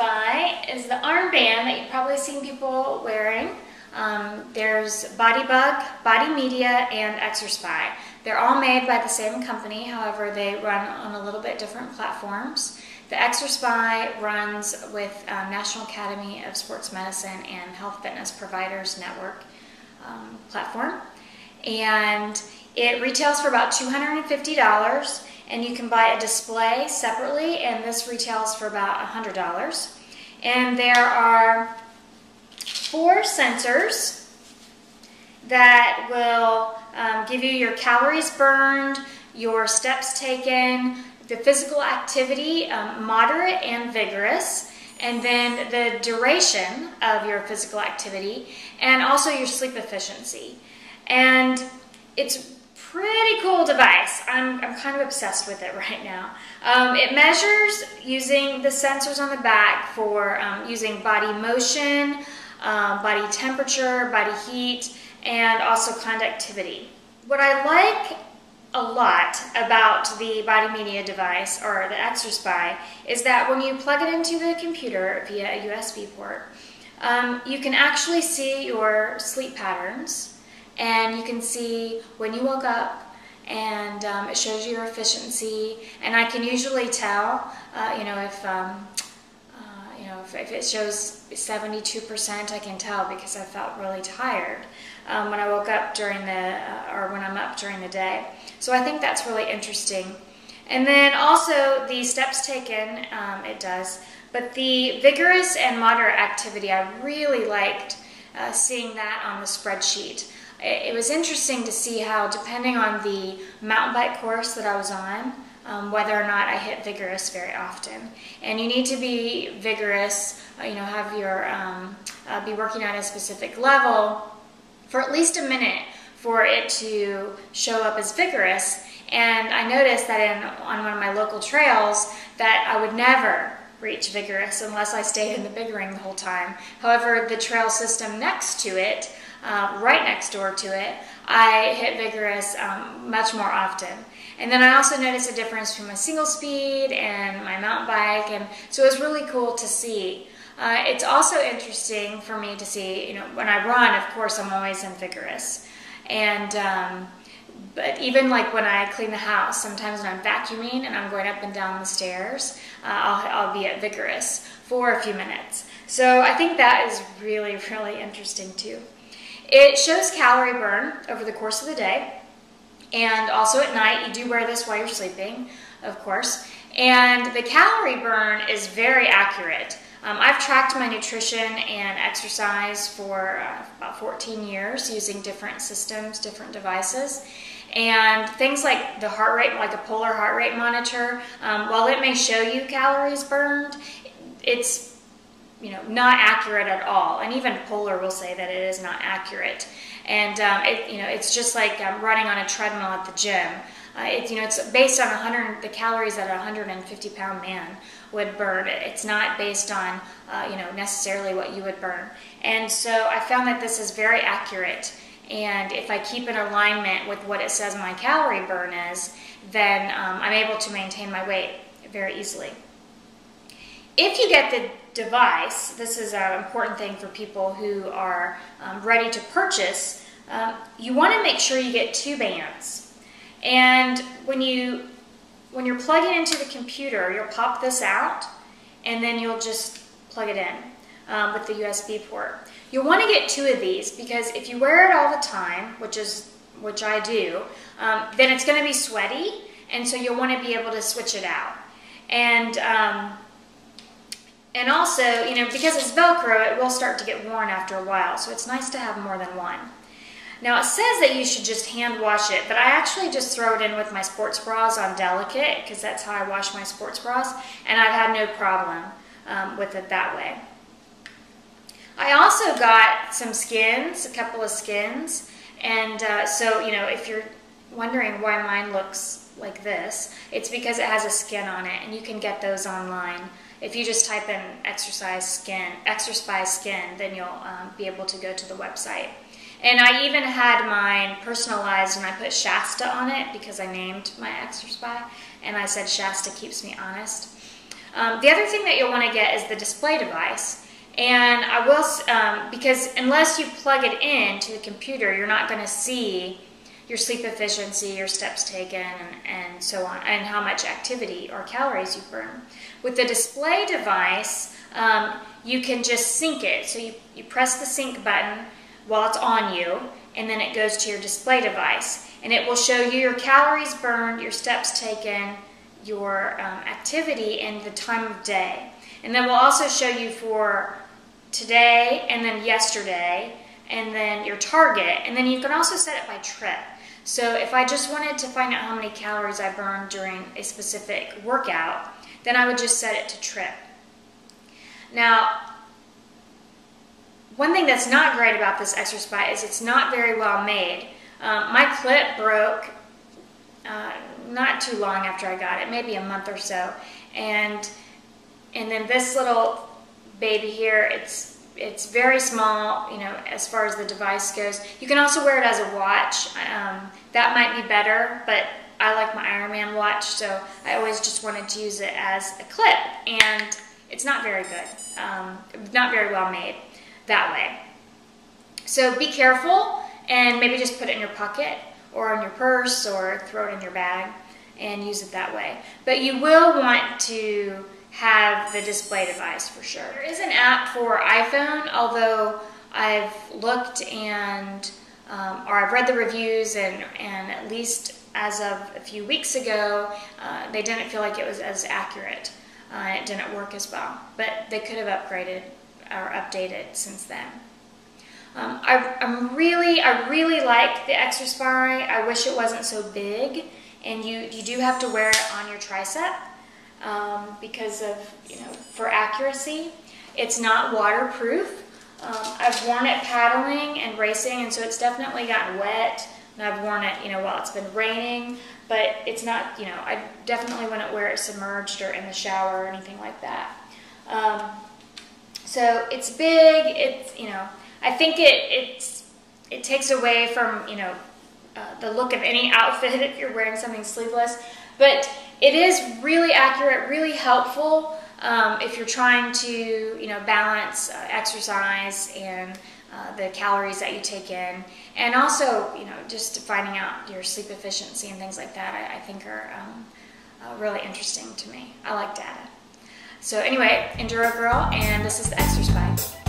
Exerspy is the armband that you've probably seen people wearing. There's Bodybug, Body Media, and Exerspy. They're all made by the same company, however they run on a little bit different platforms. The Exerspy runs with National Academy of Sports Medicine and Health Fitness Providers Network platform. And it retails for about $250, and you can buy a display separately, and this retails for about $100. And there are 4 sensors that will give you your calories burned, your steps taken, the physical activity, moderate and vigorous, and then the duration of your physical activity, and also your sleep efficiency. And it's pretty cool device. I'm kind of obsessed with it right now. It measures using the sensors on the back for using body motion, body temperature, body heat, and also conductivity. What I like a lot about the Body Media device, or the Exerspy, is that when you plug it into the computer via a USB port, you can actually see your sleep patterns, and you can see when you woke up, and it shows you your efficiency. And I can usually tell, if it shows 72%, I can tell because I felt really tired when I woke up during or when I'm up during the day. So I think that's really interesting. And then also the steps taken, it does. But the vigorous and moderate activity, I really liked seeing that on the spreadsheet. It was interesting to see how, depending on the mountain bike course that I was on, whether or not I hit vigorous very often. And you need to be vigorous, have your, be working at a specific level for at least a minute for it to show up as vigorous. And I noticed that on one of my local trails that I would never reach vigorous unless I stayed in the big ring the whole time. However, the trail system next to it, right next door to it, I hit vigorous much more often. And then I also noticed a difference between my single speed and my mountain bike, and so it was really cool to see. It's also interesting for me to see, when I run, of course, I'm always in vigorous. And but even like when I clean the house, sometimes when I'm vacuuming and I'm going up and down the stairs, I'll be at vigorous for a few minutes. So I think that is really, really interesting too. It shows calorie burn over the course of the day, and also at night. You do wear this while you're sleeping, of course. And the calorie burn is very accurate. I've tracked my nutrition and exercise for about 14 years using different systems, different devices. And things like the heart rate, like a polar heart rate monitor, while it may show you calories burned, it's not accurate at all. And even Polar will say that it is not accurate. And it's just like running on a treadmill at the gym. It's based on the calories that a 150-pound man would burn. It's not based on necessarily what you would burn. And so I found that this is very accurate. And if I keep in alignment with what it says my calorie burn is, then I'm able to maintain my weight very easily. If you get the device, this is an important thing for people who are ready to purchase, you want to make sure you get 2 bands. And when you're plugging into the computer, you'll pop this out, and then you'll just plug it in with the USB port. You'll want to get 2 of these, because if you wear it all the time, which I do, then it's going to be sweaty, and so you'll want to be able to switch it out. And also, because it's Velcro, it will start to get worn after a while, so it's nice to have more than one. Now, it says that you should just hand wash it, but I actually just throw it in with my sports bras on Delicate, because that's how I wash my sports bras, and I've had no problem with it that way. I also got some skins, a couple of skins, and so, if you're wondering why mine looks like this, it's because it has a skin on it, and you can get those online. If you just type in Exerspy skin, then you'll be able to go to the website. And I even had mine personalized, and I put Shasta on it because I named my Exerspy, and I said Shasta keeps me honest. The other thing that you'll want to get is the display device. And I will, because unless you plug it into the computer, you're not going to see your sleep efficiency, your steps taken, and so on, and how much activity or calories you burn. With the display device, you can just sync it. So you press the sync button while it's on you, and then it goes to your display device. And it will show you your calories burned, your steps taken, your activity, and the time of day. And then we'll also show you for today, and then yesterday, and then your target. And then you can also set it by trip. So if I just wanted to find out how many calories I burned during a specific workout, then I would just set it to trip. Now, one thing that's not great about this Exerspy is it's not very well made. My clip broke not too long after I got it, maybe a month or so. And then this little baby here, it's very small, you know, as far as the device goes. You can also wear it as a watch. That might be better, but I like my Ironman watch, so I always just wanted to use it as a clip. And it's not very good, not very well made that way. So be careful, and maybe just put it in your pocket or in your purse or throw it in your bag and use it that way. But you will want to have the display device for sure. There is an app for iPhone, although I've looked and or I've read the reviews, and at least as of a few weeks ago, they didn't feel like it was as accurate. It didn't work as well, but they could have upgraded or updated since then. I really like the Exerspy. I wish it wasn't so big, and you do have to wear it on your tricep because of, you know, for accuracy. It's not waterproof. I've worn it paddling and racing, and so it's definitely gotten wet. And I've worn it, you know, while it's been raining, but it's not, you know, I definitely wouldn't wear it submerged or in the shower or anything like that. So it's big. It's, you know, I think it takes away from, you know, the look of any outfit if you're wearing something sleeveless. But it is really accurate, really helpful if you're trying to, you know, balance exercise and the calories that you take in, and also, you know, just finding out your sleep efficiency and things like that. I think are really interesting to me. I like data. So anyway, Endurogirl, and this is the Exerspy.